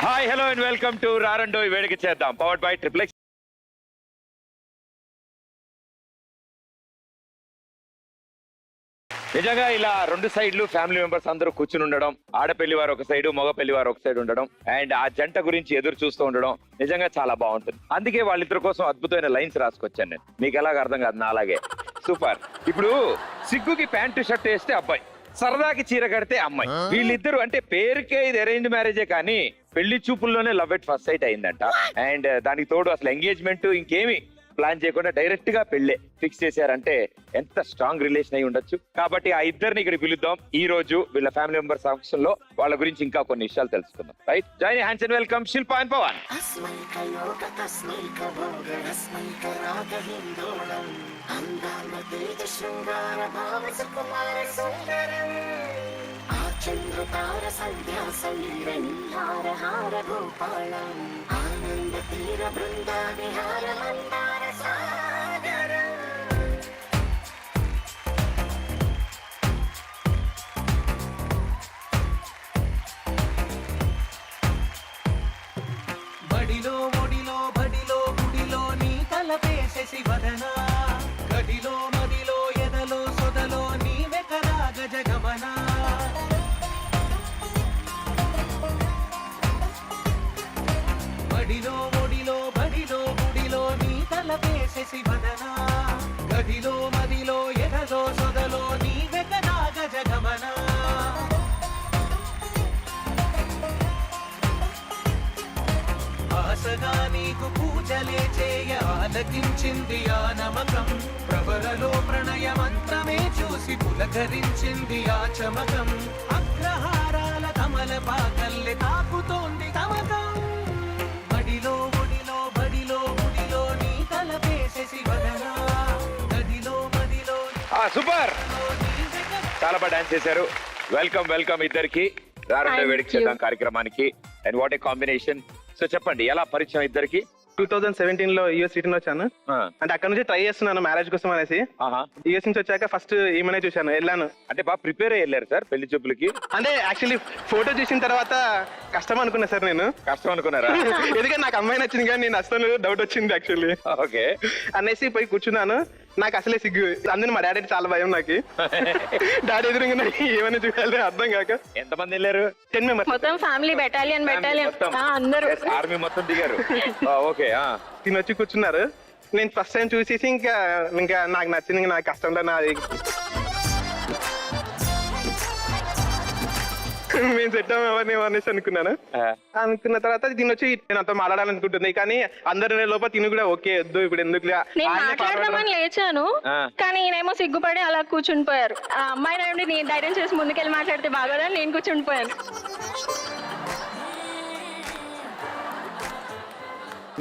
Hi hello and welcome to రారండో వేడిక చేద్దాం పవర్డ్ బై ట్రిప్లెక్స్. నిజంగా ఇలా రెండు సైడ్లు ఫ్యామిలీ మెంబర్స్ అందరూ కూర్చుని ఉండడం, ఆడపెళ్లి వారు ఒక సైడ్, మగ పెళ్లి వారు ఒక సైడ్ ఉండడం అండ్ ఆ జంట గురించి ఎదురు చూస్తూ ఉండడం నిజంగా చాలా బాగుంటుంది. అందుకే వాళ్ళిద్దరి కోసం అద్భుతమైన లైన్స్ రాసుకొచ్చాను నేను. మీకు ఎలాగ అర్థం కాదు, నా అలాగే సూపర్. ఇప్పుడు సిగ్గుకి ప్యాంటు షర్ట్ వేస్తే అబ్బాయి, సరదాకి చీర కడితే అమ్మాయి. వీళ్ళిద్దరు అంటే పేరుకే ఇది అరేంజ్ మ్యారేజే కానీ పెళ్లి చూపుల్లోనే లవ్ ఎట్ ఫస్ట్ సైట్ అయిందంట. అండ్ దానికి తోడు అసలు ఎంగేజ్మెంట్ ఇంకేమి ప్లాన్ చేయకుండా డైరెక్ట్ గా పెళ్లే ఫిక్స్ చేశారంటే ఎంత స్ట్రాంగ్ రిలేషన్ అయి ఉండొచ్చు. కాబట్టి ఆ ఇద్దరిని ఇక్కడ పిలుద్దాం. ఈ రోజు వీళ్ళ ఫ్యామిలీ మెంబర్స్ సమక్షంలో వాళ్ళ గురించి ఇంకా కొన్ని విషయాలు తెలుసుకుందాం. Right, join hands and welcome Shilpa and Pavan. చంద్రతార సంధ్యా సమీర నీహార హార గోపాళం ఆనంద తీర బృంద విహార మందార సాగర. బడిలో ఒడిలో బడిలో గుడిలో నీ తలపేసేసి వదనా, గడిలో మదిలో ఎదలో సొదలో నీ వెకరా గజగమనా. బడిలో ఒడిలో బడిలో గుడిలో నీ తలపేసేసి వదనా, గదిలో మదిలో ఎదలో సొదలో నీ వెకరా గజగమనా. ఆశగా నీకు పూజలే చేయ ఆలకించింది ఆ నమకం, ప్రబలలో ప్రణయ మంత్రమే చూసి పులకరించింది ఆ చమకం. అగ్రహారాల కమల పాకల్లె తాకుతోంది తమకం. బడిలో ఒడిలో బడిలో గుడిలో నీ తలపేసేసి వదనా, గదిలో మదిలో సూపర్, చాలా బాగా డాన్స్ చేశారు. వెల్కమ్ వెల్కమ్ ఇద్దరికి రారండో వేడిక చేద్దాం కార్యక్రమానికి. And what a combination. So చెప్పండి, ఎలా పరిచయం ఇద్దరికి? 2017 లో యూఎస్ రిటర్న్ వచ్చాను. అంటే అక్కడ నుంచి ట్రై చేస్తున్నాను మ్యారేజ్ కోసం అనేసి. యూఎస్ నుంచి వచ్చాక ఫస్ట్ ఈమెనే చూశాను, వెళ్ళాను. అంటే బాగా ప్రిపేర్ అయ్యి వెళ్ళారు సార్ పెళ్లి చూపులకి? అంటే యాక్చువల్లీ ఫోటో చూసిన తర్వాత కష్టం అనుకున్నా సార్ నేను. కష్టం అనుకున్నారా? ఎందుకంటే నాకు అమ్మాయి నచ్చింది కానీ నేను అసలు డౌట్ వచ్చింది యాక్చువల్లీ. ఓకే అనేసి పోయి కూర్చున్నాను. నాకు అసలే సిగ్గు. అందులో మా డాడీ చాలా భయం నాకు. డాడీ ఎదురుగా ఏమైనా చూడాలి అర్థం కాక. ఎంతమంది వెళ్ళారు? 10 members. మొత్తం ఫ్యామిలీ బెటాలియన్ అందరూ ఆర్మీ మొత్తం దిగారు. ఓకే, తిని వచ్చి కూర్చున్నారు. నేను ఫస్ట్ టైం చూసేసి ఇంకా నాకు నచ్చింది, నాకు కష్టంలో నాది మేము సెట్ ఎవరిని అనేసి అనుకున్నాను. అనుకున్న తర్వాత తిని వచ్చి నేను అంతా మాట్లాడాలనుకుంటుంది కానీ అందరి లోపల తిని కూడా ఓకే వద్దు ఇప్పుడు ఎందుకు మాట్లాడదామని లేచాను కానీ నేనేమో సిగ్గుపడి అలా కూర్చుని పోయారు. ఆ అమ్మాయి నుండి నేను ధైర్యం చేసి ముందుకెళ్ళి మాట్లాడితే బాగోదని నేను కూర్చుని పోయాను.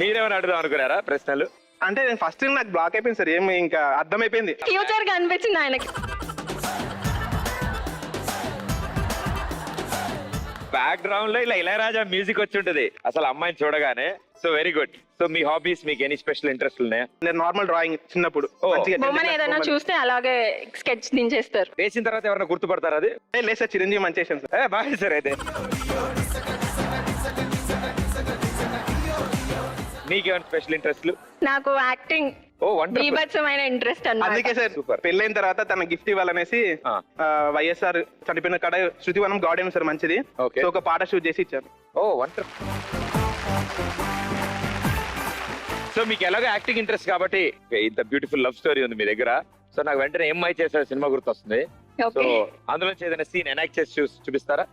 మీరేమైనా అడుగుదాం అనుకున్నారా ప్రశ్నలు? అంటే నేను ఫస్ట్ నాకు బ్లాక్ అయిపోయింది సార్. ఏమి ఇంకా అర్థమైపోయింది, ఫ్యూచర్ గా అనిపించింది ఆయనకి. బ్యాక్గ్రౌండ్ లో ఇలా ఇళయరాజా మ్యూజిక్ వచ్చి ఉంటది అసలు అమ్మాయిని చూడగానే. So very good. సో మీ హాబీస్, మీకు ఎనీ స్పెషల్ ఇంట్రెస్ట్ ఉన్నాయా? నేను నార్మల్ డ్రాయింగ్ చిన్నప్పుడు బొమ్మని ఏదైనా చూస్తే అలాగే స్కెచ్ దించేస్తారు. వేసిన తర్వాత ఎవరైనా గుర్తుపడతారు? అది లేదు సార్, చిరంజీవి మంచి చేశాను సార్. బాగా సార్. అయితే మీకేమైనా స్పెషల్ ఇంట్రెస్ట్లు? నాకు యాక్టింగ్ బీభత్సమైన ఇంట్రెస్ట్ అన్నమాట. అందుకే సార్ పెళ్ళైన తర్వాత తన గిఫ్ట్ ఇవ్వాలనేసి వైఎస్ఆర్ చనిపోయిన కాడ శృతివనం గార్డెన్ సార్ మంచిది, సో ఒక పాట షూట్ చేసి ఇచ్చారు. ఓ వండర్. సో మీకు ఎలాగో యాక్టింగ్ ఇంట్రెస్ట్ కాబట్టి ఇంత బ్యూటిఫుల్ లవ్ స్టోరీ ఉంది మీ దగ్గర. సో నాకు వెంటనే ఏమై చేశారు సినిమా గుర్తొస్తుంది. సో అందులో ఏదైనా సీన్ ఎనాక్ట్ చేసి చూపిస్తారా?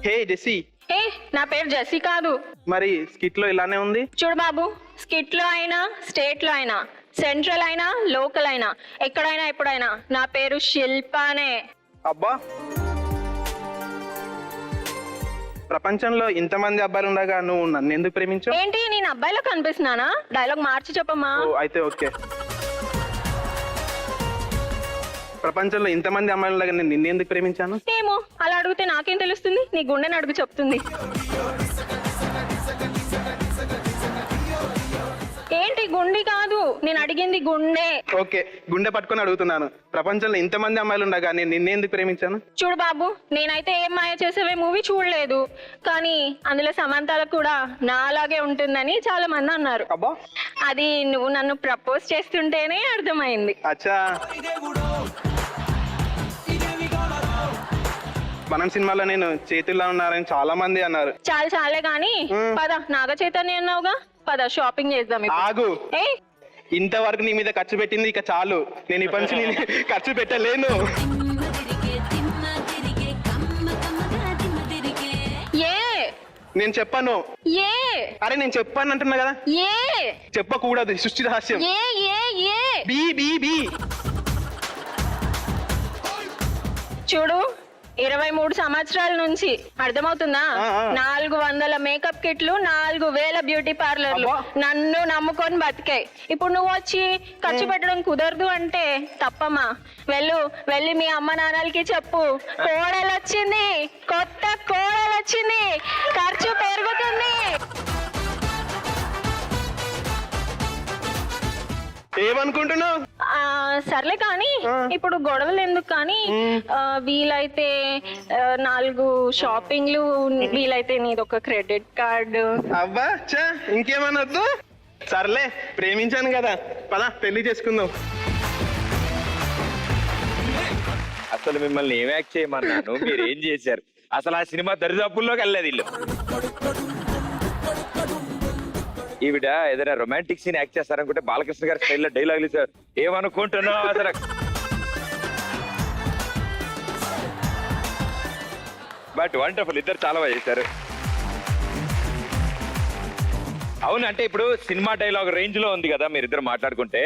హే జెస్సీ. హే, నా పేరు జెస్సీ కాదు. మరి స్కిట్ లో ఇలానే ఉంది చూడు బాబు, స్కిట్ లో అయినా స్టేట్ లో అయినా సెంట్రల్ అయినా లోకల్ అయినా ఎక్కడైనా ఎప్పుడైనా నా పేరు శిల్పానే. అబ్బా, ప్రపంచంలో ఇంతమంది అబ్బాయిలు ఉండగా నువ్వు నన్ను ఎందుకు ప్రేమించావు? ఏంటి, నేను అబ్బాయిలో కనిపిస్తున్నానా? డైలాగ్ మార్చి చెప్పమ్మా. అయితే ఓకే. ప్రపంచంలో ఇంతమంది అమ్మాయిలు ఉండగా నేను నిన్ను ఎందుకు ప్రేమించాను? ఏమో, అలా అడిగితే నాకేం తెలుస్తుంది? నీ గుండెని అడుగు చెప్తుంది. ఏంటి గుండి కాదు, నేను అడిగింది గుండె. ఓకే, గుండె పట్టుకొని అడుగుతున్నాను. ప్రపంచంలో ఇంతమంది అమ్మాయిలు ఉండగా నేను నిన్నేందుకు ప్రేమించాను? చూడు బాబు, నేనైతే ఏం మాయ చేసేవే మూవీ చూడలేదు, కానీ అందులో సమంతలకు కూడా నా అలాగే ఉంటుందని చాలా మంది అన్నారు. అబ్బా, అది నువ్వు నన్ను ప్రపోజ్ చేస్తుంటేనే అర్థమైంది. అచ్చా. మనం సినిమాలో నేను చేతుల్లో ఉన్నారని చాలా మంది అన్నారు. చాలే గాని పద, నాగ చైతన్య అన్నావుగా, పద షాపింగ్ చేద్దాం ఇప్పుడు. ఆగు, ఏయ్, ఇంతవరకు నీ మీద ఖర్చు పెట్టింది ఇక చాలు. నేను ఇప్పటి నుంచి నేను ఖర్చు పెట్టలేను. ఏ నేను చెప్పను. ఏ అరే నేను చెప్పాను అంటున్నా కదా. ఏ చెప్పకూడదు, సృష్టి రహస్యం. ఏ ఏ ఏ బి బి బి. చూడు, 23 సంవత్సరాల నుంచి అర్థమవుతుందా? 400 మేకప్ కిట్లు, 4000 బ్యూటీ పార్లర్లు నన్ను నమ్ముకొని బతికాయి. ఇప్పుడు నువ్వు వచ్చి ఖర్చు పెట్టడం కుదరదు అంటే తప్పమ్మా. వెళ్ళి మీ అమ్మ నాన్నలకి చెప్పు, కోడలు వచ్చింది, కొత్త కోడలు వచ్చింది, ఖర్చు పెరుగుతుంది. ఏమనుకుంటున్నావు? సర్లే కానీ ఇప్పుడు గొడవలు ఎందుకు కానీ, వీలైతే 4 షాపింగ్లు, వీలైతే నీదొక క్రెడిట్ కార్డు. అబ్బా చా, ఇంకేమనొద్దు. సర్లే, ప్రేమించాను కదా, పద పెళ్లి చేసుకుందాం. అసలు మిమ్మల్ని ఏం యాక్ట్ చేయమన్నాను, మీరు ఏం చేశారు? అసలు ఆ సినిమా దరిదాపుల్లోకి వెళ్ళలేదు ఇల్లు. ఈవిడ ఏదైనా రొమాంటిక్ సీన్ యాక్ట్ చేస్తారనుకుంటే బాలకృష్ణ గారి స్టైల్లో డైలాగులు ఇచ్చారు. ఏమనుకుంటున్నావు అసలు? బట్ వండర్ఫుల్, ఇద్దరు చాలా బాగా చేశారు. అవును, అంటే ఇప్పుడు సినిమా డైలాగ్ రేంజ్ లో ఉంది కదా మీరిద్దరు మాట్లాడుకుంటే.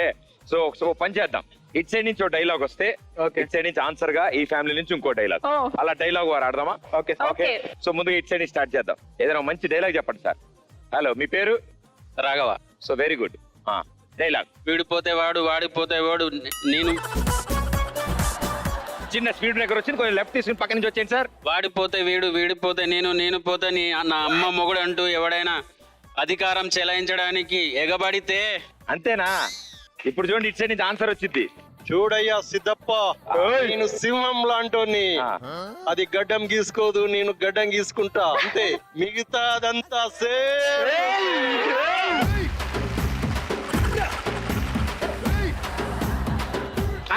సో పని చేద్దాం, ఇట్ సైడ్ నుంచి ఒక డైలాగ్ వస్తే ఇట్ సైడ్ నుంచి ఆన్సర్ గా ఈ ఫ్యామిలీ నుంచి ఇంకో డైలాగ్, అలా డైలాగ్ వారు ఆడదామా? Okay okay. సో ముందుగా ఇట్ సైడ్ నుంచి స్టార్ట్ చేద్దాం. ఏదైనా మంచి డైలాగ్ చెప్పండి సార్. హలో, మీ పేరు? Raghava. So very good. Dialogue. వీడిపోతే వాడు, వాడిపోతే వాడు, నేను. చిన్న స్పీడ్ బ్రేకర్ వచ్చింది, కొంచెం లెఫ్ట్ తీసుకుని పక్క నుంచి వచ్చేయండి సార్. వాడిపోతే వీడు, వీడిపోతే నేను, నేను పోతే నా అమ్మ మొగుడు అంటూ ఎవడైనా అధికారం చెలాయించడానికి ఎగబడితే. అంతేనా? ఇప్పుడు చూడండి, ఇట్ సైడ్ నుంచి ఆన్సర్ వచ్చింది. చూడయ్యా సిద్ధప్ప, నేను సింహం లాంటోని. అది గడ్డం గీసుకోదు, నేను గడ్డం గీసుకుంటా అంతే. మిగతా అదంతా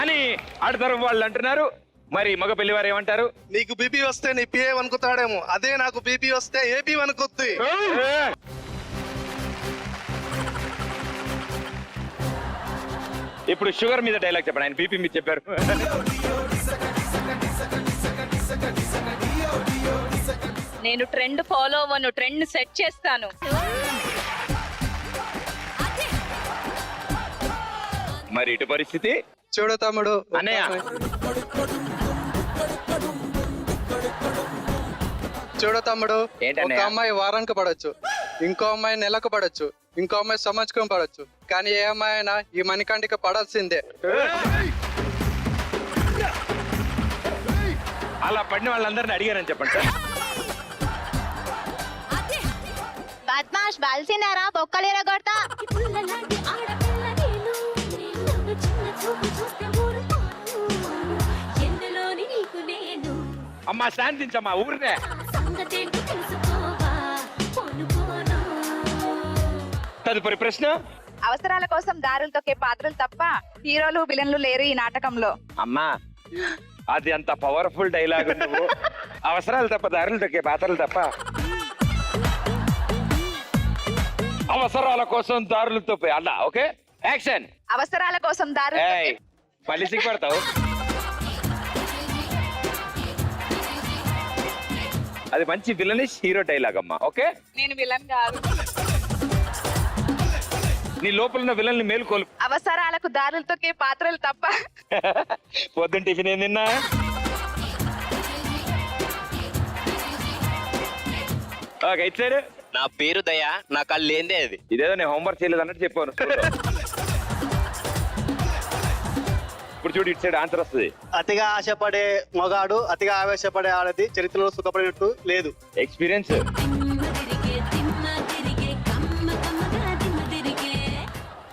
అని ఆడతారు వాళ్ళు అంటున్నారు. మరి మగ పెళ్లివారు ఏమంటారు? నీకు బీపీ వస్తే నీ పిఏ అనుకుతాడేమో, అదే నాకు బీపీ వస్తే ఏపీ అనుకుద్ది. ఇప్పుడు షుగర్ మీద డైలాగ్ చెప్పండి. ఆయన బీపీ మీద చెప్పారు. నేను ట్రెండ్ ఫాలో అవ్వను, ట్రెండ్ సెట్ చేస్తాను. మరి ఇటు పరిస్థితి చూడు తమ్ముడు, అన్నయ్య. చూడు తమ్ముడు, ఏంటన్నయ్య? ఒక అమ్మాయి వారానికి పడొచ్చు, ఇంకో అమ్మాయి నెలకు పడొచ్చు, ఇంకో అమ్మాయి సంవత్సరం పడొచ్చు, కానీ ఏ అమ్మాయి అయినా ఈ మణికంటికి పడాల్సిందే. అలా పడిన వాళ్ళందరినీ అడిగారని చెప్పండి సార్. బద్మాష్ బల్సిందారా బొక్కలేరా కొడతా. పుల్లలాంటి ఆడపిల్ల నేను, నన్ను చిన్న చూపు చూస్తే ఊరుకోను. ఎండలోని నీకు నేను, అమ్మా శాంతించమ్మా, ఊరినే. సంగతేంటో తెలుసుకోవా, పోను పోను. తదుపరి ప్రశ్న. అవసరాల కోసం దారులు తొక్కే పాత్రలు తప్ప హీరోలు విలన్లు లేరు ఈ నాటకంలో. అమ్మా, అది అంత పవర్ఫుల్ డైలాగ్. నువ్వు అవసరాలు తప్ప దారులు తొక్కే పాత్రలు తప్ప. అవసరాల కోసం దారులు తప్పే అలా. Okay, action. అవసరాల కోసం దారులు ఏయ్, మళ్ళీ సిగ్గుపడతావు. అది మంచి విలనిష్ హీరో డైలాగ్ అమ్మా. ఓకే, నేను విలన్ కాదు. నీ లోపల ఉన్న విలన్ని మేలుకోలు. అవసరాలకు దారులు తొక్కే పాత్రలు తప్ప. పొద్దున్న టిఫిన్ ఏం తిన్నా? ఓకే, ఇచ్చాడు. నా పేరు దయ, నా కళ్ళు ఏందే అది. ఇదేదో నేను హోంవర్క్ చేయలేదు అన్నట్టు చెప్పాను. ఇప్పుడు చూడు, ఇటు సైడ్ ఆన్సర్ వస్తుంది. అతిగా ఆశపడే మగాడు, అతిగా ఆవేశపడే ఆడది చరిత్రలో సుఖపడినట్టు లేదు. ఎక్స్పీరియన్స్. తిరిగే కమ్మ కమ్మగా దిమ్మ తిరిగే.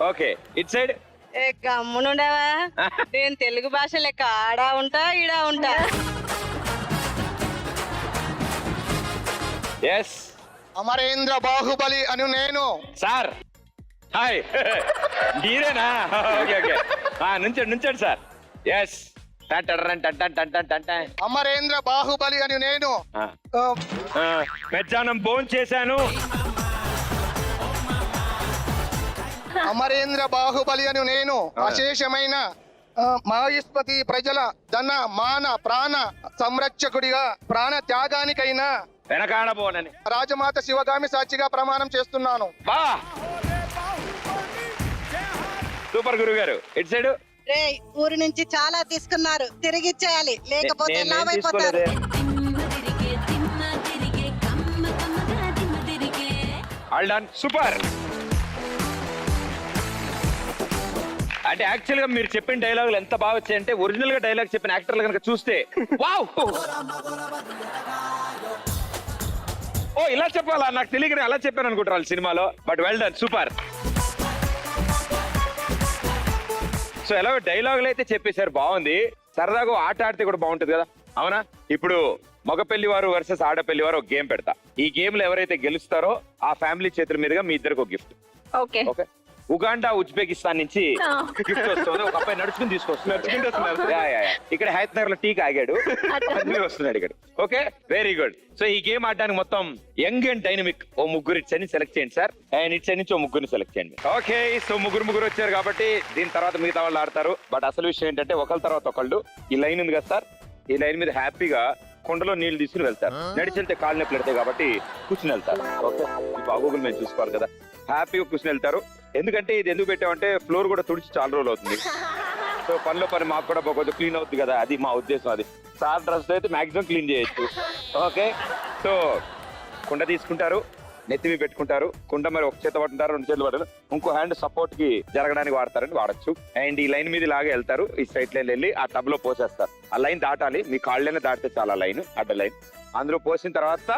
ఓకే ఇట్ సైడ్ గమ్మునుండవా నేను తెలుగు భాష లెక్క ఆడా ఉంటా ఈడా ఉంటా. ఎస్ అమరేంద్ర బాహుబలి అని నేను సార్ హాయ్ మీరేనా ఓకే ఓకే నుంచండి సార్ ఎస్ అమరేంద్ర బాహుబలి అని నేను మధ్యాహ్నం భోజనం చేశాను. అమరేంద్ర బాహుబలి అని నేను అశేషమైన మహేష్పతి ప్రజల ధన మాన ప్రాణ సంరక్షకుడిగా ప్రాణ త్యాగానికైనా వెనకాడబోనని రాజమాత శివగామి సాక్షిగా ప్రమాణం చేస్తున్నాను. బా సూపర్ గురువు గారు ఇటు సైడ్. ఊరి నుంచి చాలా తీసుకున్నారు, తిరిగి ఇచ్చేయాలి, లేకపోతే లావ్ అయిపోతారు. దిమ్మ తిరిగే కమ్మ కమ్మగా దిమ్మ తిరిగే. All done super. అంటే యాక్చువల్ గా మీరు చెప్పిన డైలాగులు ఎంత బాగా వచ్చాయంటే ఒరిజినల్ గా డైలాగ్ చెప్పిన యాక్టర్లు కనుక చూస్తే వావ్ ఓ ఇలా చెప్పాలా నాకు తెలియక అలా చెప్పాను అనుకుంటారు వాళ్ళు సినిమాలో. But well done super. So ఎలా డైలాగులు అయితే చెప్పేశారు, బాగుంది. సరదాగా ఆట ఆడితే కూడా బాగుంటుంది కదా, అవునా? ఇప్పుడు మగ పెళ్లివారు వర్సెస్ ఆడపెళ్లివారు ఒక గేమ్ పెడతా. ఈ గేమ్ లో ఎవరైతే గెలుస్తారో ఆ ఫ్యామిలీ చేతుల మీదుగా మీ ఇద్దరికి ఒక gift. Okay okay Uganda Uzbekistan నుంచి గిఫ్ట్ వస్తుంది. ఒక అబ్బాయి నడుచుకుని తీసుకొస్తున్నారు. ఇక్కడ హైదరాబాద్ లో టీ ఆగాడు, వస్తున్నాడు ఇక్కడ. Okay very good. సో ఈ గేమ్ ఆడడానికి మొత్తం యంగ్ అండ్ డైనమిక్ ఓ ముగ్గురు ఇట్స్ అని సెలెక్ట్ చేయండి సార్, అండ్ ఇట్స్ నుంచి ఓ ముగ్గురిని సెలెక్ట్ చేయండి. ఓకే సో ముగ్గురు వచ్చారు కాబట్టి దీని తర్వాత మిగతా వాళ్ళు ఆడతారు. బట్ అసలు విషయం ఏంటంటే ఒకళ్ళ తర్వాత ఒకళ్ళు ఈ లైన్ ఉంది కదా సార్, ఈ లైన్ మీద హ్యాపీగా కుండలో నీళ్లు తీసుకుని వెళ్తారు. నడిచి వెళ్తే కాళ్ళు నొప్పి పెడతాయి కాబట్టి కూర్చుని వెళ్తారు. ఓకే ఈ బాగోగులు మేము చూసుకోవాలి కదా, హ్యాపీగా కూర్చుని వెళ్తారు. ఎందుకంటే ఇది ఎందుకు పెట్టామంటే ఫ్లోర్ కూడా తుడిచి చాలా రోజులు అవుతుంది. సో పనిలో పని మాకు కూడా కొంచెం క్లీన్ అవుతుంది కదా, అది మా ఉద్దేశం. అది సార్ డ్రెస్ అయితే మాక్సిమం క్లీన్ చేయొచ్చు. ఓకే సో కుండ తీసుకుంటారు, నెత్తిమి పెట్టుకుంటారు. కుండ మరి ఒక చేత పట్టుకుంటారు, రెండు చేతులు పట్టారు, ఇంకో హ్యాండ్ సపోర్ట్ కి జరగడానికి వాడతారని వాడచ్చు. అండ్ ఈ లైన్ మీద లాగా వెళ్తారు, ఈ స్ట్రైట్ లైన్ వెళ్ళి ఆ టబ్ లో పోసేస్తారు. ఆ లైన్ దాటాలి, మీ కాళ్ళైనా దాటితే చాలా లైన్ అడ్డ లైన్. అందులో పోసిన తర్వాత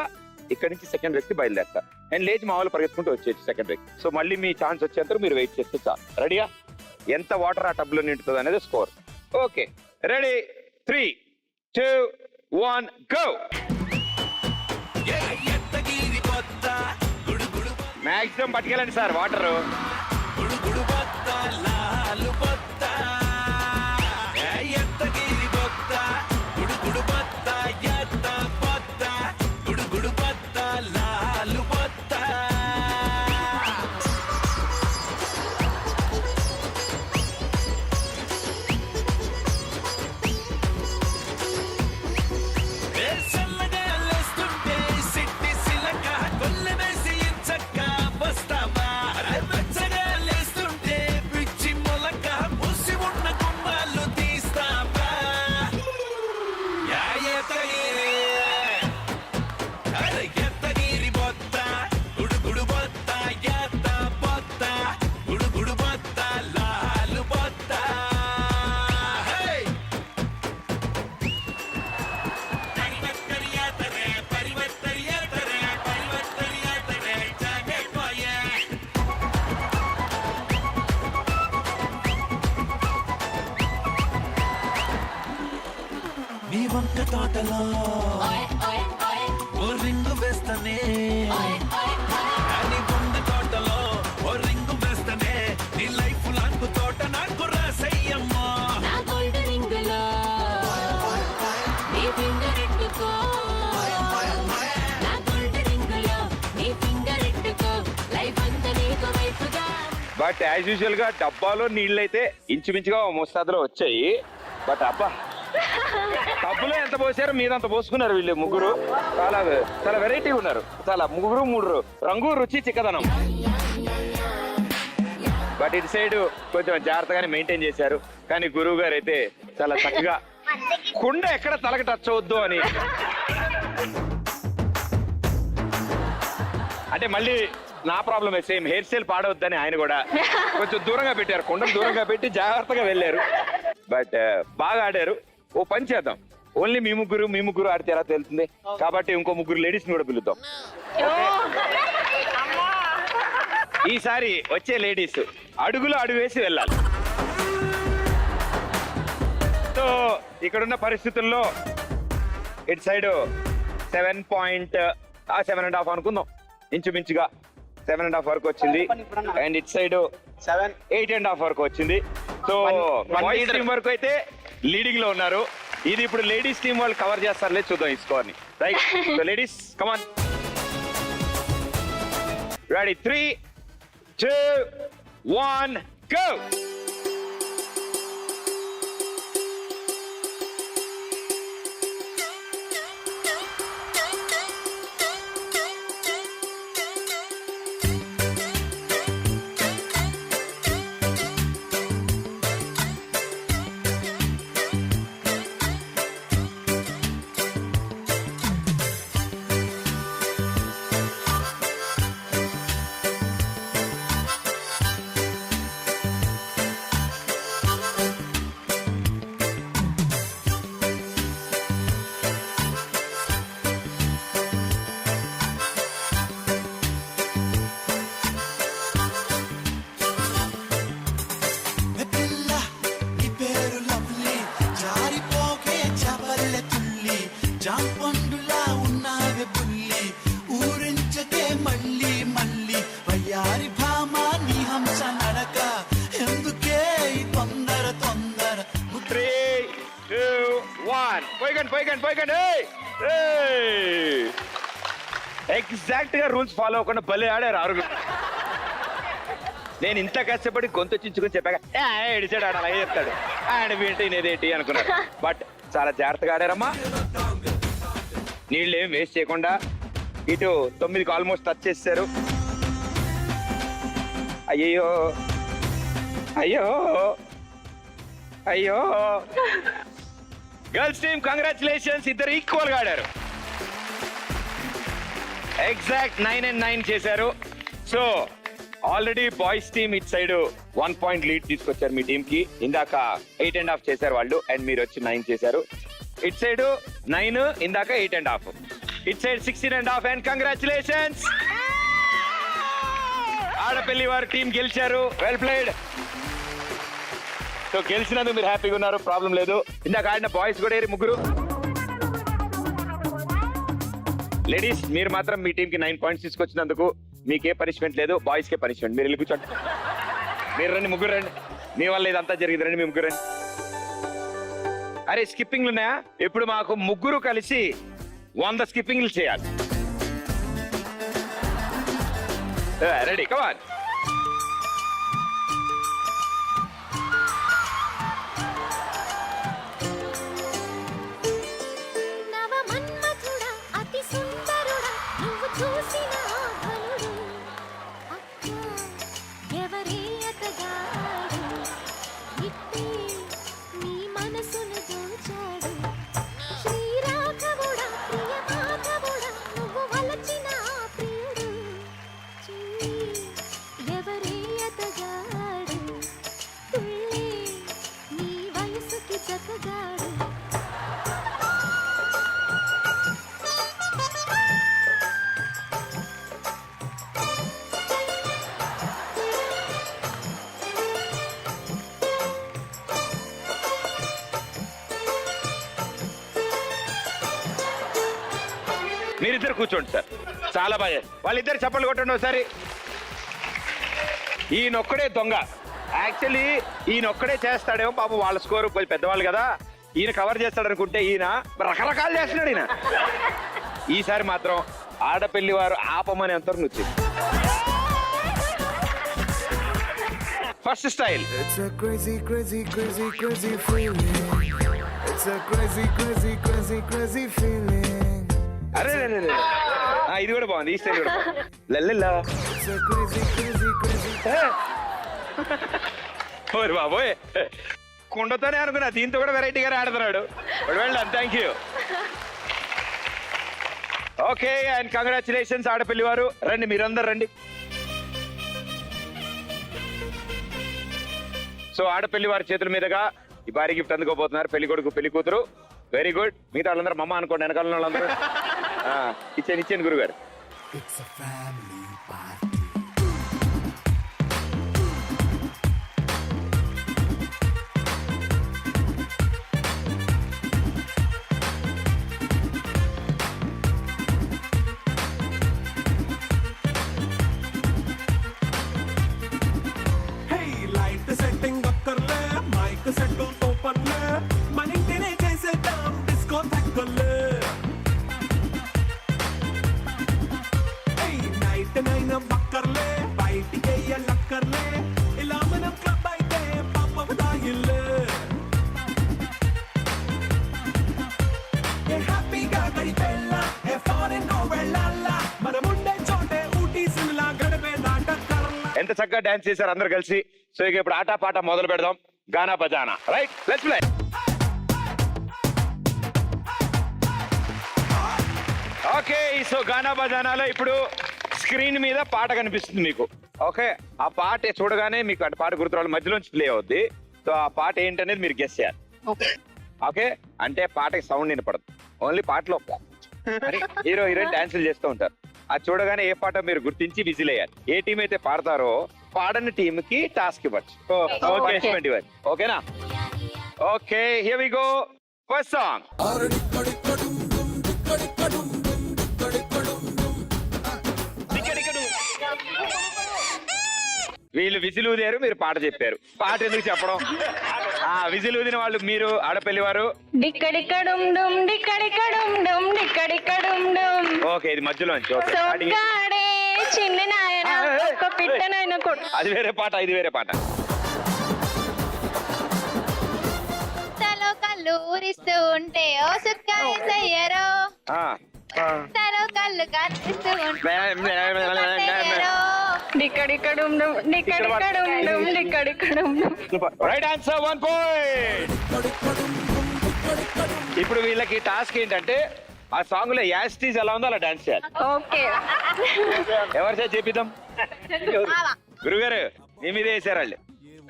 ఇక్కడ నుంచి సెకండ్ వ్యక్తి బయలుదేరతారు అండ్ లేచి మామూలు పరిగెత్తుకుంటూ వచ్చేసి సెకండ్ వ్యక్తి. సో మళ్ళీ మీ ఛాన్స్ వచ్చేంత మీరు వెయిట్ చేస్తే చాలు. రెడీగా? ఎంత వాటర్ ఆ టబ్ లో నిండుతుంది అనేది score. Okay ready 3, 2, 1 go. Maximum పట్టుకెళ్ళండి సార్ వాటర్. నీ వంక తోటలో ఓ రింగు వేస్తనే, నీ వంక తోటలో ఓ రింగు వేస్తనే, నీ లైఫ్ లాంగ్ తోట నాకు రాసయ్యమ్మా. నా గోల్డ్ రింగులో నీ ఫింగర్ ఎట్టుకో, నా గోల్డ్ రింగులో నీ ఫింగర్ ఎట్టుకో, లైఫ్ అంతా నీకు వైపుగా. బట్ యాజ్ యూజువల్ గా డబ్బాలో నీళ్ళు అయితే ఇంచుమించుగా మోస్తాదులో వచ్చాయి. బట్ అబ్బా టబ్బులో ఎంత పోసారో మీదంత పోసుకున్నారు వీళ్ళు ముగ్గురు. చాలా చాలా వెరైటీ ఉన్నారు, చాలా ముగ్గురు మూడు రంగు రుచి చిక్కదనం. బట్ ఇటు సైడ్ కొంచెం జాగ్రత్తగానే మెయింటైన్ చేశారు. కానీ గురువు గారు అయితే చాలా చక్కగా కుండ ఎక్కడ తలకి టచ్ అవద్దు అని, అంటే మళ్ళీ నా ప్రాబ్లమే సేమ్, హెయిర్ స్టైల్ పాడవద్దని ఆయన కూడా కొంచెం దూరంగా పెట్టారు, కుండను దూరంగా పెట్టి జాగ్రత్తగా వెళ్ళారు. బట్ బాగా ఆడారు. ఓ పని చేద్దాం, ఓన్లీ మీ ముగ్గురు ఆడితే ఎలా తెలుస్తుంది కాబట్టి ఇంకో ముగ్గురు లేడీస్ ని కూడా పిలుద్దాం. ఈసారి వచ్చే లేడీస్ అడుగులో అడుగు వేసి వెళ్ళాలి. సో ఇక్కడున్న పరిస్థితుల్లో ఇటు సైడ్ 7.5 అనుకుందాం, ఇంచుమించుగా 7.5 వరకు వచ్చింది. అండ్ ఇటు సైడ్ 8.5 వరకు వచ్చింది. సో బాయ్స్ టీం వరకు అయితే లీడింగ్ లో ఉన్నారు. ఇది ఇప్పుడు లేడీస్ టీం వాళ్ళు కవర్ చేస్తారులే, చూద్దాం ఈ స్కోర్ ని. రైట్, సో లేడీస్ కమాన్, రెడీ, 3, 2, 1, go. జాంపండులా ఉన్నావే బుల్లి, ఊరించకే మళ్ళీ మళ్ళీ వయ్యారి భామ నీ హంస నడక, ఎందుకే ఈ తొందర తొందర. 3, 2, 1, పోయికండి. ఎగ్జాక్ట్ గా రూల్స్ ఫాలో అవ్వకుండా భలే ఆడారు ఆరుగురు. నేను ఇంత కష్టపడి గొంతు చించుకొని చెప్పాక ఎడిచాడు ఆడ అలాగే చెప్తాడు, ఆడ వింటేనేదేంటి అనుకున్నాను. బట్ చాలా జాగ్రత్తగా ఆడారమ్మా. నీళ్ళు ఏం వేస్ట్ చేయకుండా ఇటు 9కి ఆల్మోస్ట్ టచ్ చేశారు. అయ్యో అయ్యో అయ్యో, గర్ల్స్ టీమ్ కంగ్రాచులేషన్స్, ఇద్దరు ఈక్వల్ గా ఆడారు. ఎగ్జాక్ట్ 9 and 9 చేశారు. సో ఆల్రెడీ బాయ్స్ టీమ్ ఇటు సైడ్ 1 point లీడ్ తీసుకొచ్చారు మీ టీమ్ కి. ఇందాక 8.5 చేశారు వాళ్ళు, అండ్ మీరు వచ్చి 9 చేశారు. ఇటు సైడ్ 9, ఇందాక 8.5, ఇటు సైడ్ 16.5. అండ్ కంగ్రాచులేషన్స్, ఆడపల్లి వారి టీం గెలిచారు. Well played. సో గెలిచినందుకు మీరు హ్యాపీగా ఉన్నారు, ప్రాబ్లం లేదు. ఇందాక ఆడిన బాయ్స్ కూడా ముగ్గురు. లేడీస్ మీరు మాత్రం మీ టీం కి 9 points తీసుకొచ్చినందుకు మీకే పనిష్మెంట్ లేదు, బాయ్స్ కే పనిష్మెంట్. మీరు వెళ్ళి కూర్చోండి, మీరు రండి, ముగ్గురు రండి. మీ వల్ల ఇదంతా జరిగింది, రండి మీ ముగ్గురు రండి. అరే స్కిప్పింగ్లు ఉన్నాయా? ఇప్పుడు మాకు ముగ్గురు కలిసి 100 స్కిప్పింగ్లు చేయాలి. రెడీ, కమాన్. నవ మన్మథుడా అతి సుందరుడా నువ్వు చూసిన ఆభరుడు అక్క ఎవరే అతగాడు ఇట్టే నీ మనసును దోచాడు శ్రీరాఘవుడా ప్రియ మాధవుడా నువ్వు వలచిన ఆ ప్రియుడు చిన్ని ఎవరే అతగాడు తుళ్ళే నీ వయసుకి జతగాడు. మీరిద్దరు కూర్చోండి సార్, చాలా బాగా. వాళ్ళిద్దరు చప్పట్లు కొట్టండి ఒకసారి. ఈయనొక్కడే దొంగ. యాక్చువల్లీ ఈయనొక్కడే చేస్తాడేమో, పాపం వాళ్ళ స్కోర్ కొంచెం పెద్దవాళ్ళు కదా, ఈయన కవర్ చేస్తాడు అనుకుంటే ఈయన రకరకాలు చేస్తున్నాడు ఈయన. ఈసారి మాత్రం ఆడపల్లి వారు ఆపమని అంతవరకు వచ్చింది. First style. It's a crazy, crazy, crazy, crazy feeling. It's a crazy, crazy, crazy, crazy feeling. అరే ఇది కూడా బాగుంది, ఈ స్టైల్ కూడా బాగుంది. లల్లెల్లా. It's a crazy, crazy, crazy. ఓరి బాబోయ్, కుండతోనే అనుకున్నా, దీంతో కూడా వెరైటీగా ఆడుతున్నాడు. Well done, thank you. Okay, and congratulations Adapalli వారు. రండి మీరందరు రండి. సో ఆడపల్లి వారి చేతుల మీదుగా ఈ భారీ గిఫ్ట్ అందుకోబోతున్నారు పెళ్లి కొడుకు పెళ్లి కూతురు. Very good. మిగతా వాళ్ళందరూ మమ్మ అనుకోండి, వెనకాల వాళ్ళందరూ. ఇచ్చాను గురుగారు. It's a family party. ఎంత చక్కగా డాన్స్ చేశారు అందరు కలిసి. సో ఇక ఇప్పుడు ఆట పాట మొదలు పెడదాం. గానా బజానా, right? Let's play. Okay, so గానా బజానాలో ఇప్పుడు స్క్రీన్ మీద పాట కనిపిస్తుంది మీకు. ఓకే, ఆ పాట చూడగానే మీకు ఆ పాట గుర్తురావాలి, మధ్యలోంచి ప్లే అవుద్ది. సో ఆ పాట ఏంటనేది మీరు గెస్ చేయాలి. ఓకే, అంటే పాటకి సౌండ్ వినపడదు, ఓన్లీ పాటలో హీరో హీరోయిన్ డాన్సులు చేస్తూ ఉంటారు. అది చూడగానే ఏ పాట మీరు గుర్తించి విజిల్ వేయాలి. ఏ టీం అయితే పాడతారో పాడని టీం కి టాస్క్ ఇవ్వచ్చు. ఓకేనా? Okay, here we go. First song. వీళ్ళు విజిల్ ఊదారు, మీరు పాట చెప్పారు. పాట ఎందుకు చెప్పడం? విజిల్ ఊదిన వాళ్ళు మీరు, ఆడపల్లి వారు. డిక్కడిక్కడుం డుమ్ డిక్కడిక్కడుం డుమ్ డిక్కడిక్కడుం డుమ్. ఓకే, ఇది మధ్యలోంచి. సొగ్గాడే చిన్ని నాయన ఒక్క పిట్టనైన కొట్టు. అది వేరే పాట, ఇది వేరే పాట. తలో కళ్ళు ఊరిస్తూ ఉంటే ఓ సుక్కాయ సయ్యరో, తలో కళ్ళు కనిపిస్తూ ఉంటే డిక్కడిక్కడుం డుమ్ డిక్కడిక్కడుం డుమ్ డిక్కడిక్కడుం డుమ్. Right answer, 1 point. ఇప్పుడు వీళ్ళకి టాస్క్ ఏంటంటే ఆ సాంగ్ లో యాస్టీజ్ ఎలా ఉందో అలా డాన్స్ చేయాలి. ఓకే, ఎవరి చేసి చేపిద్దాం? గురుగారు మీ మీద వేసారు వాళ్ళు.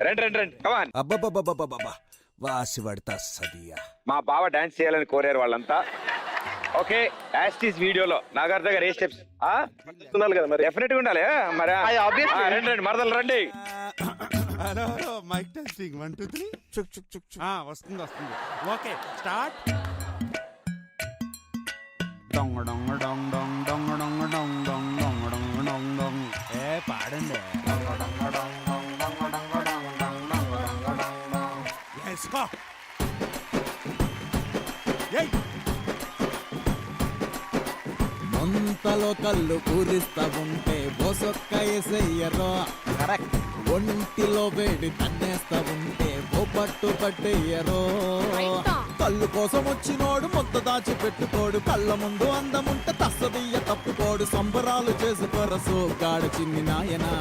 రండి రండి రండి, కమాన్. అబ్బబ్బబ్బబ్బబ్బబ్బా, వాసి పడతా సదియా. మా బావ డాన్స్ చేయాలని కోరారు వాళ్ళంతా. ఓకే, యాస్టీజ్ వీడియోలో నాగార్జున గారు ఏ స్టెప్స్ ఉండాలి కదా మరి. డెఫినెట్ గా ఉండాలి మరి. రండి రండి మరదలు రండి. Hello hello, mic testing 1 2 3. చుక్ చుక్ చుక్ చుక్. వస్తుంది వస్తుంది. Okay, start. డొంగ డొంగ డొంగ డొంగ డొంగ డొంగ డొంగ డొంగ డొంగ డొంగ డొంగ డొంగ. పాడండి. డొంగ డొంగ డొంగ డొంగ డొంగ డొంగ డొంగ డొంగ డొంగ డొంగ డొంగ. Let's go. ఏయ్, ముంతలో కళ్ళు పూరిస్తా ఉంటే బోసొక్క ఎసయ్యరో, కరెక్ట్. ఒంటిలో వేడి తన్నేస్తా ఉంటే ఓ పట్టు పట్టేయరో. కళ్ళు కోసం వచ్చినోడు మొత్త దాచి పెట్టుకోడు, కళ్ళ ముందు అందముంటే తస్సదియ్య తప్పుకోడు. సంబరాలు చేసుకోరసు గాడు చిన్ని నాయనా.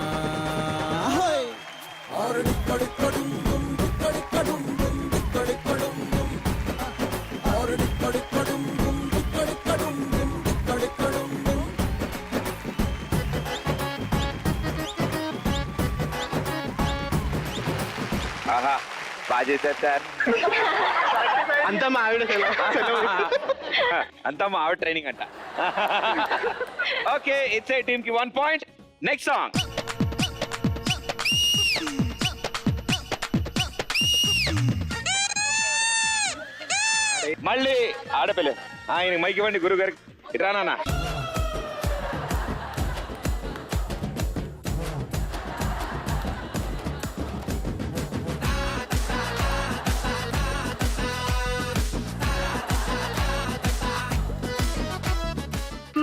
ఆహా, బాగా చేశారు సార్. అంతా మా ఆవిడ అంతా మా ఆవిడ ట్రైనింగ్ అంట. ఓకే, ఇట్స్ ఏ టీమ్ కి 1 పాయింట్. Next song. మళ్ళీ ఆడపిల్ల. ఆయన మైక్ ఇవ్వండి గురువు గారికి. ఇట్రా నాన్న.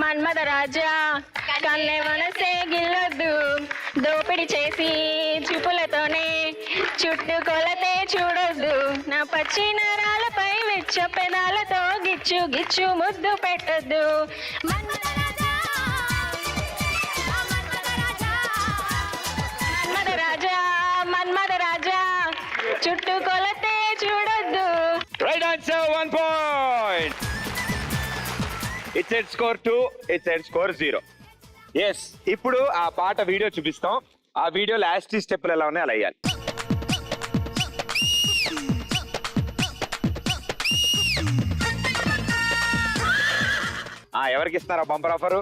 మన్మద రాజా కన్నె మనసే గిల్లొద్దు, దోపిడి చేసి చూపులతోనే చుట్టుకొలతే చూడొద్దు. నా పచ్చి నరాలపై వెచ్చ పెదాలతో గిచ్చు గిచ్చు ముద్దు పెట్టొద్దు. మన్మద రాజా మన్మద రాజా చుట్టుకొలతే చూడొద్దు. Right answer, 1 point. It's at score 2, it's at score 0. Yes, ఇప్పుడు ఆ పాట వీడియో చూపిస్తాం. ఆ వీడియోలో యాస్టీ స్టెప్పులు ఎలా ఉన్నాయి అలా వేయాలి. ఎవరికి ఇస్తున్నారా బంపర్ ఆఫరు?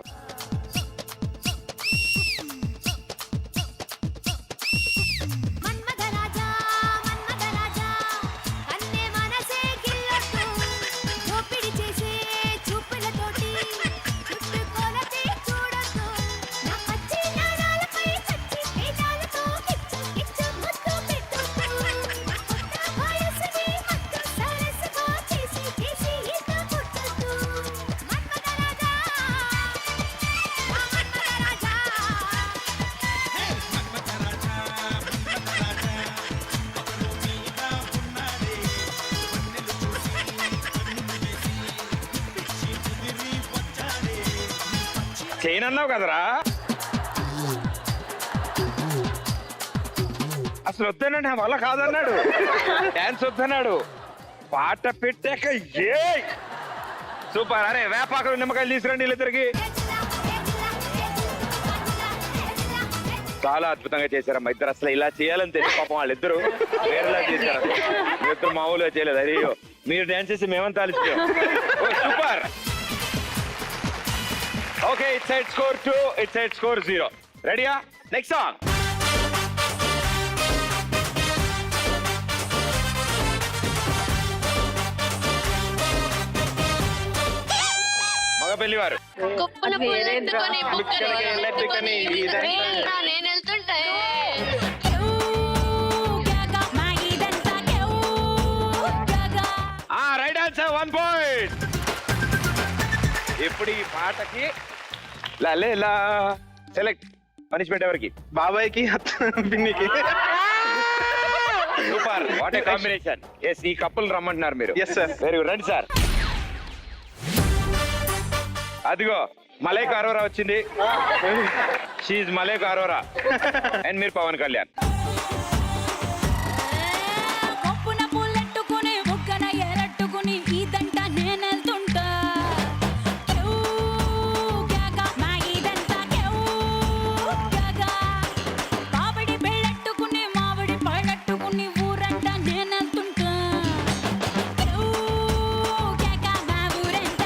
చేయనన్నావు కదరా. అసలు వద్దనండి నా వల్ల కాదన్నాడు, డాన్స్ వద్దన్నాడు, పాట పెట్టాక ఏ సూపర్. అరే వేపాకులు నిమ్మకాయలు తీసుకురండి వీళ్ళిద్దరికి. చాలా అద్భుతంగా చేశారమ్మా ఇద్దరు. అసలు ఇలా చేయాలని తెలియదు పాపం వాళ్ళిద్దరు వేరేలా చేశారు. ఇద్దరు మామూలుగా చేయలేదు. అయ్యో మీరు డాన్స్ చేసి మేమంతా అలిసిపోయాం. Super. Okay it's side score 2, it's side score 0. రెడీయా? Next song. మగ పెళ్లివారు. కుప్పల పూలెత్తుకొని బుక్కని నేను వెళ్తుంటే రైట్ ఆన్సర్ 1 పాయింట్. ఇప్పుడు ఈ పాటకి లలేలా సెలెక్ట్ పనిష్మెంట్ ఎవరికి? బాబాయ్కి పిన్నికి. Super, what a combination. Yes, ఈ కప్పులు రమ్మంటున్నారు మీరు. Yes, sir. వెరీ గుడ్, రండి సార్. అదిగో మలైక్ అరోరా వచ్చింది. షీఈ్ మలైక్ అరోరా అండ్ మీరు పవన్ కళ్యాణ్. కొప్పున పూలెట్టుకుని బుగ్గన ఎరట్టుకుని ఇదంట నేనెళ్తుంటా. మామిడి పెళ్ళట్టుకుని మామిడి పళ్ళట్టుకుని ఊరంట నేనెళ్తుంటా. మా ఊరంట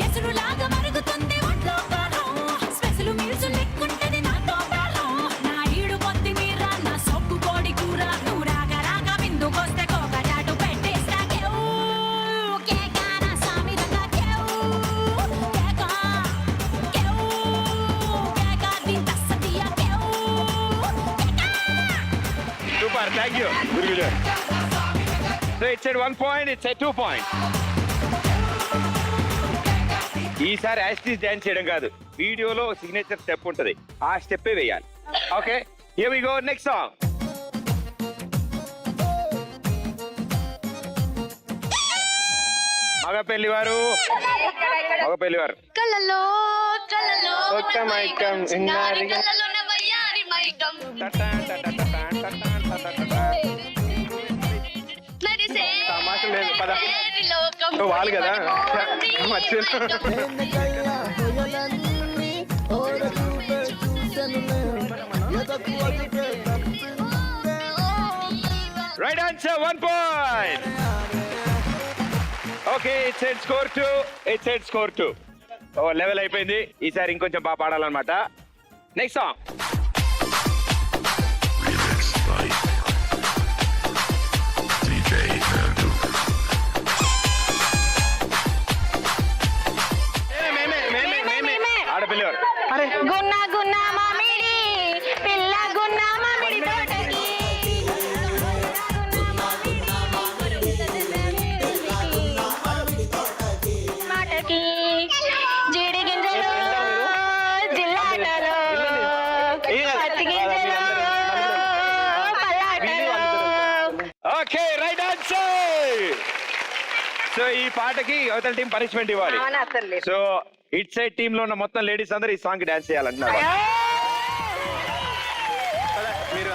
ఎసురులాగా మరుగుతుంది ఒంట్లో కాలం. స్పెషల్ మీల్స్ లెక్కుంటది నాతో ప్రాణం. నా ఈడు పొత్తి మీర నా సొక్కు కోడి కూర. నువ్వు రాగా రాగా విందుకొస్తే కోక చాటు పెట్టేస్తా. కేక నా సామి రంగా కేక దింతస్తీయ super, thank you. So it's 1 point, it's 2 point. ఈసారి యాస్టీస్ డాన్స్ చేయడం కాదు, వీడియోలో సిగ్నేచర్ స్టెప్ ఉంటది, ఆ స్టెప్పే వేయాలి. Okay, here we go. Next song. మగ పెళ్లివారు. మగ పెళ్లివారు. కళ్ళలో కళ్ళలో ఒక్క మైకం ఇన్నారి కళ్ళలో వయ్యారి మైకం నడిసే తమాషా లేదు, పద. వేరి లోకం. ఓ, వాళ్ళు కదా మర్చిపోయాను. వెన్నెకయ్య హొయలన్నీ ఓర చూపే చూసెనులే ఎదకు అదుపే తప్పిందే right answer 1 point. Okay it's at score 2, it's at score 2. ఓ లెవెల్ అయిపోయింది. ఈసారి ఇంకొంచెం బాగా పాడాలన్నమాట. Next song. ఆడపిల్లవారు. గున్న గున్న మామిడి పిల్ల గున్న మామిడి తోటకి మాటకి జీడి గింజలు జిల్లాటలో పత్తి గింజలు పల్లాటలో. Okay right answer. సో ఈ పాటకి అవతల టీం పనిష్మెంట్ ఇవ్వాలి. సో ఇట్ సైడ్ టీమ్ లో ఉన్న మొత్తం లేడీస్ అందరూ ఈ సాంగ్ డాన్స్ చేయాలంటున్నారు. మీరు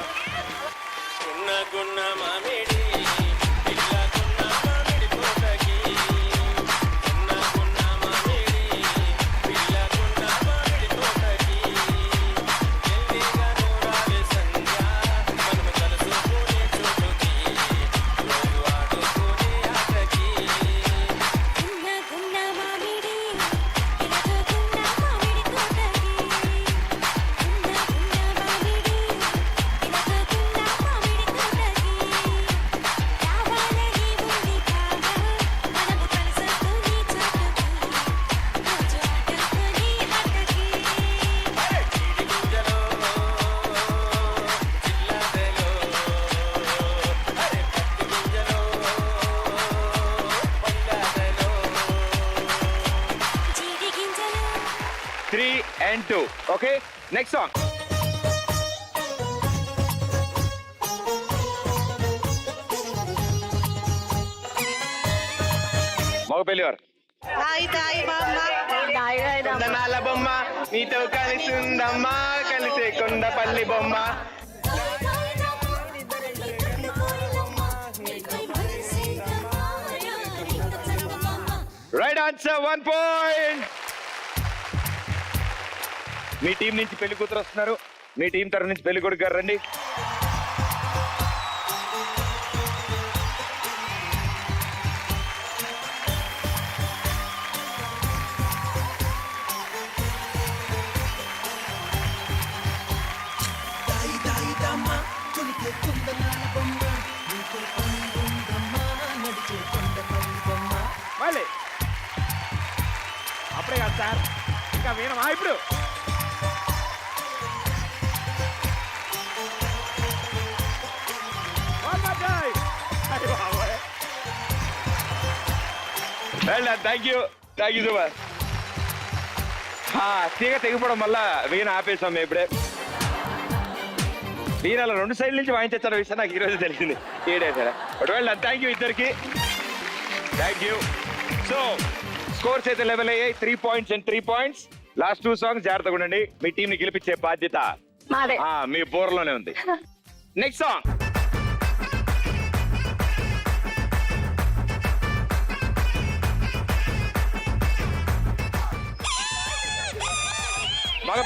and 2. Okay, next song. మగ పెళ్లివారు. దాయి దాయి కుందనాల బొమ్మ నీతో కలిసి ఉందమ్మా కలిసే కొండపల్లి బొమ్మ. Right answer 1 point. మీ టీం నుంచి పెళ్లి కూతురు వస్తున్నారు. మీ టీం తరఫు నుంచి పెళ్లి కొడుకు గారు రండి. మళ్ళీ అప్పుడే కాదు సార్, ఇంకా వినమా ఇప్పుడు? Thank you so much. తీగ తెగిపోవడం వల్ల వీణ ఆపేసాం మేము ఇప్పుడే. వీణ అలా 2 సైడ్ల నుంచి వాయించారు విషయం నాకు ఈరోజు తెలిసింది. ఏడేసారా బట్ వెల్ థ్యాంక్ యూ ఇద్దరికి. Thank you. సో స్కోర్స్ అయితే లెవెల్ అయ్యాయి. 3 points and 3 points. Last 2 songs జాగ్రత్తగా ఉండండి. మీ టీం ని గెలిపించే బాధ్యత మాదే. మీ బోర్లోనే ఉంది. నెక్స్ట్ సాంగ్ మగ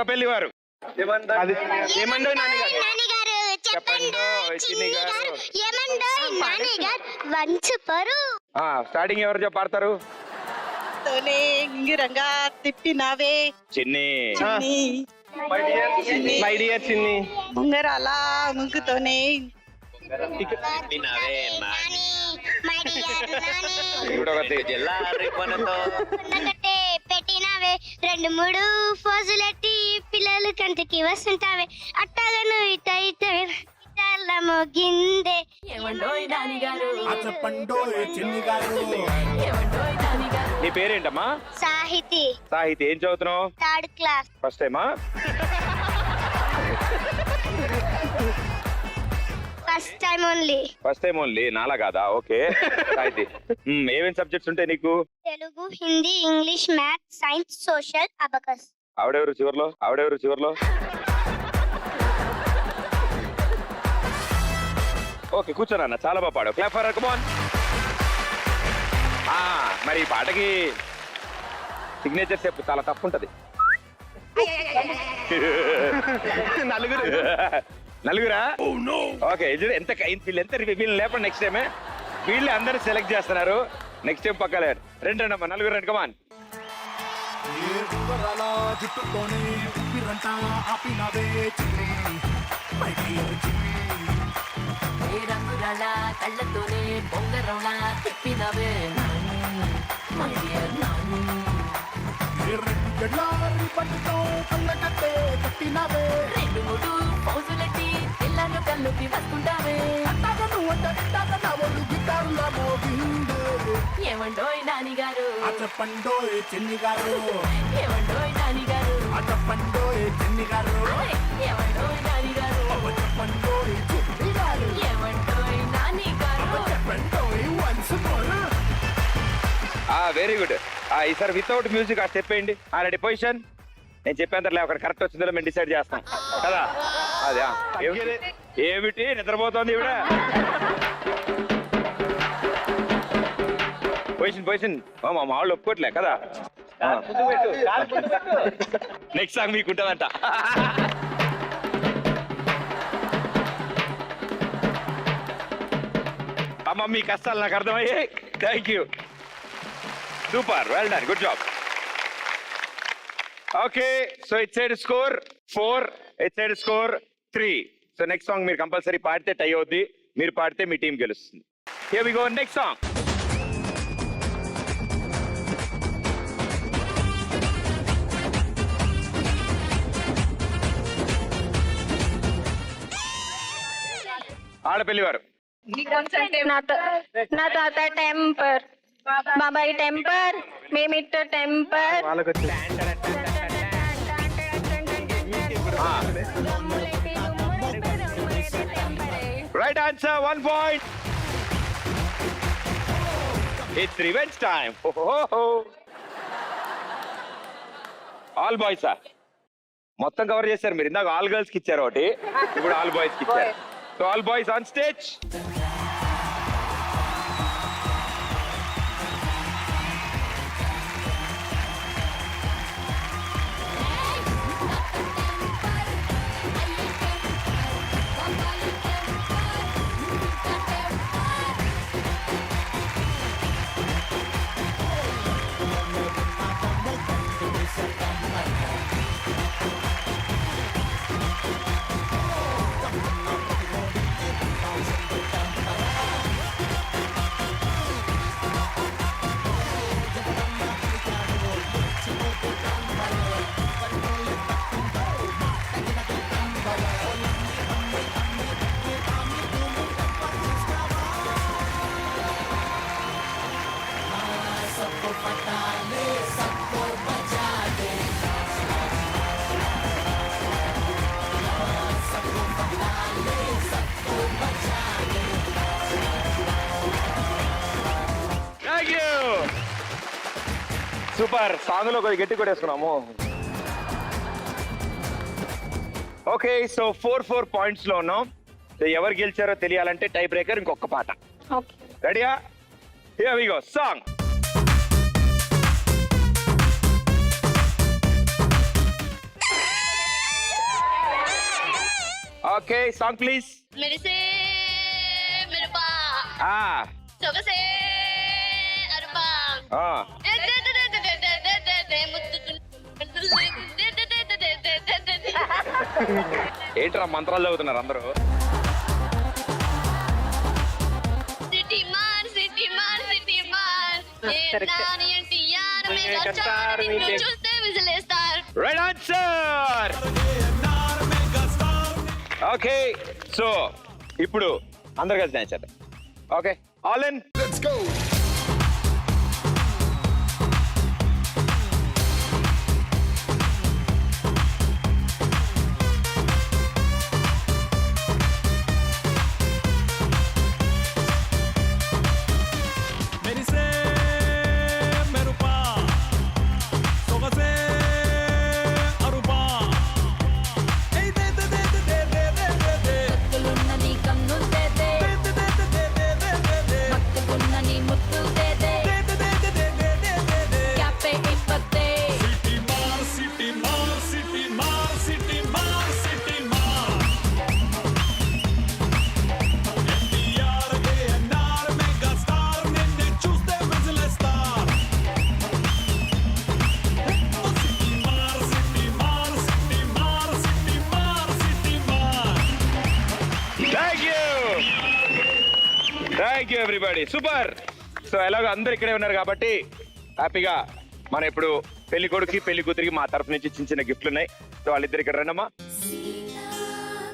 పెళ్లివారు అది ఏమండో నాని గారు చెప్పండి చిన్ని గారు. స్టార్టింగ్ ఎవరు పాడతారు? రంగా తిప్పినావే చిన్ని. మై డియర్ చిన్ని ముంగరాల ముంగుతోనే పెట్టినావే 2-3 ఫోజులెట్టి పిల్లలు కంటికి వస్తుంటావే అట్టాగను ఇట మోగిందే. నీ పేరేంటమ్మా? సాహితి ఏం చదువుతున్నావు? 3rd class. ఫస్ట్ టైమా? ఫస్ట్ టైం ఓన్లీ నాలా కాదా? ఓకే. సాహితి ఏమేమి సబ్జెక్ట్స్ ఉంటాయి నీకు? Telugu, Hindi, English, maths, science, social, abacus. ఆవిడెవరు చివర్లో? ఓకే కూర్చోనన్న, చాలా బాగా పాడావు. Clap for her, come on. మరి ఈ పాటకి సిగ్నేచర్ స్టెప్ చాలా తప్పు ఉంటది. నలుగురా? ఓకే వీళ్ళు లేపండి నెక్స్ట్ టైమే. వీళ్ళు అందరు సెలెక్ట్ చేస్తున్నారు. నెక్స్ట్ టైం పక్కా లేరు. రెండమ్మా, నలుగురు రండి, కమాన్. కళ్ళతోనే బొంగరౌళ తిప్పినవే రెండు మూడు పౌజులెట్టి పిల్లలు కళ్ళుకి వస్తుంటావే ఏమండోయ్ నాని గారు చెప్పండోయ్ చిన్ని గారు, ఏమండోయ్ నాని గారు చెప్పండోయ్ చిన్ని గారు, ఏమండోయ్ నాని గారు చెప్పండోయ్ చిన్ని గారు, ఏమండోయ్ నాని గారు చెప్పండోయ్ వన్స్ మోర్. Very good. ఈసారి వితౌట్ మ్యూజిక్ ఆ స్టెప్ వేయండి. Ready position. నేను చెప్పేంతలే అక్కడ కరెక్ట్ వచ్చిందో మేము డిసైడ్ చేస్తాం కదా. అదే ఏమిటి నిద్రపోతోంది ఇవిడ. పొజిషన్ మా వాళ్ళు ఒప్పుకోవట్లే కదా. నెక్స్ట్ సాంగ్ మీకు ఉంటుందంట. అమ్మ మీ కష్టాలు నాకు అర్థమయ్యాయి. Thank you, super, well done, good job. Okay, so it side score 4, it side score 3. So next song మీరు కంపల్సరీ పాడితే టై అవుద్ది. మీరు పాడితే మీ టీం గెలుస్తుంది. Here we go, next song. ఆడపిల్లివారు. నా తాత టెంపర్, బాబాయ్ టెంపర్, మేమిట్ట temper. Right answer, 1 point. It's revenge time. All బాయ్సా మొత్తం కవర్ చేశారు మీరు. ఇందాక ఆల్ గర్ల్స్ కి ఇచ్చారు ఒకటి, ఇప్పుడు ఆల్ బాయ్స్ కి ఇచ్చారు. So all boys on stage. Super. Song లో కొద్దిగా గట్టి కొట్టేసుకున్నాము. ఓకే, సో 4 పాయింట్స్ లో ఉన్నాం. సో ఎవరు గెలిచారో తెలియాలంటే టై బ్రేకర్ ఇంకొక పాట. ఓకే, రెడీయా? Here we go. Song. Okay, song please. మెరిసే మిరపా ఆ సొగసే అరుపా ఏంట్రా మంత్రాలు చదువుతున్నారు అందరూ? సిటీ మాన్ సిటీ మాన్ సిటీ మాన్ నాని ఎన్టీఆర్ మెగా స్టార్ నిన్ను చూస్తే విజిలేస్తారు. Right answer. ఓకే, సో ఇప్పుడు అందరు కలిసి డాన్స్ చేద్దాం. Okay, all in. Let's go. మెరిసే మెరుపా సొగసే అరుపా ఏయ్ దే దే దే దే దే దే దే కత్తులున్నది కన్నులు తేదే, మత్తుకున్నని ముత్తులు తేదే, క్యాపే ఇప్పతే. సిటీ మార్ సిటీ మార్ సిటీ మార్ సిటీ మార్ సిటీ మార్ ఎన్టీఆర్ ఏఎన్ఆర్ మెగా స్టార్ నిన్ను చూస్తే విజిలేస్తారు. సిటీ మార్ సిటీ మార్ సిటీ మార్ సిటీ మార్ సిటీ మార్. Thank you everybody. Super. So ఎలాగో అందరు ఇక్కడే ఉన్నారు కాబట్టి హ్యాపీగా మనం ఇప్పుడు పెళ్లి కొడుకు పెళ్లి కూతురికి మా తరఫు నుంచి చిన్న చిన్న గిఫ్ట్లు ఉన్నాయి. సో వాళ్ళిద్దరు ఇక్కడ రండమ్మా. సీతా కళ్యాణ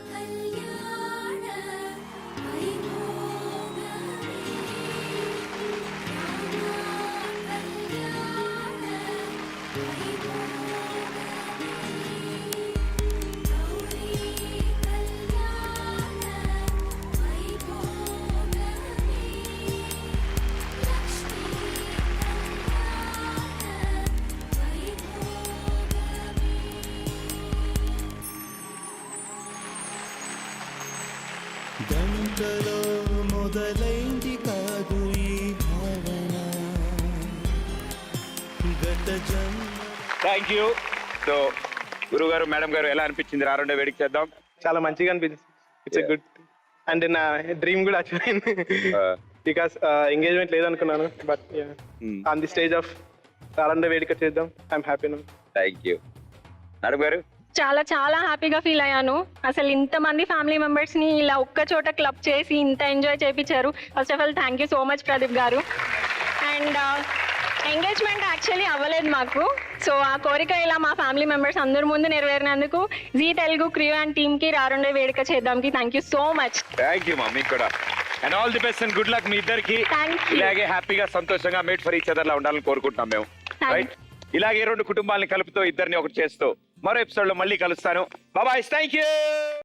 గంటలో మొదలైంది కాదు ఈ భావన గత జన్మ. Thank you. సో గురువు గారు మేడం గారు ఎలా అనిపించింది? రారుండే వేడికి చేద్దాం. చాలా మంచిగా అనిపించింది. It's good. అండ్ నా డ్రీమ్ కూడా అచీవ్ అయింది. బికాస్ ఎంగేజ్మెంట్ లేదనుకున్నాను, but on the stage of రారండే వేడుక చేద్దాం. I'm happy now. Thank you. Madam garu? చాలా చాలా హ్యాపీగా ఫీల్ అయ్యాను. అసలు ఇంతమంది ఫ్యామిలీ మెంబర్స్ ని ఇలా ఒక్క చోట క్లబ్ చేసి ఇంత ఎంజాయ్ చేయించారు. First of all thank you so much Pradeep garu. And engagement actually అవ్వలేదు మాకు. సో ఆ కోరిక ఇలా మా ఫ్యామిలీ మెంబర్స్ అందరి ముందు నెరవేరినందుకు Zee Telugu crew and team కి రారుండే వేడుక చేద్దాంకి thank you so much. Thank you మా మీకు కూడా. And all the best and good luck మీ ఇద్దరికి. Thank you. ఇలాగే హ్యాపీగా సంతోషంగా మేడ్ ఫర్ ఈచ్ అదర్ లా ఉండాలని కోరుకుంటున్నాం మేము. Thank you. రైట్, ఇలాగే రెండు కుటుంబాలని కలుపుతూ ఇద్దరిని ఒకటి చేస్తూ మరో ఎపిసోడ్ లో మళ్ళీ కలుస్తాను. బాయ్. Thank you.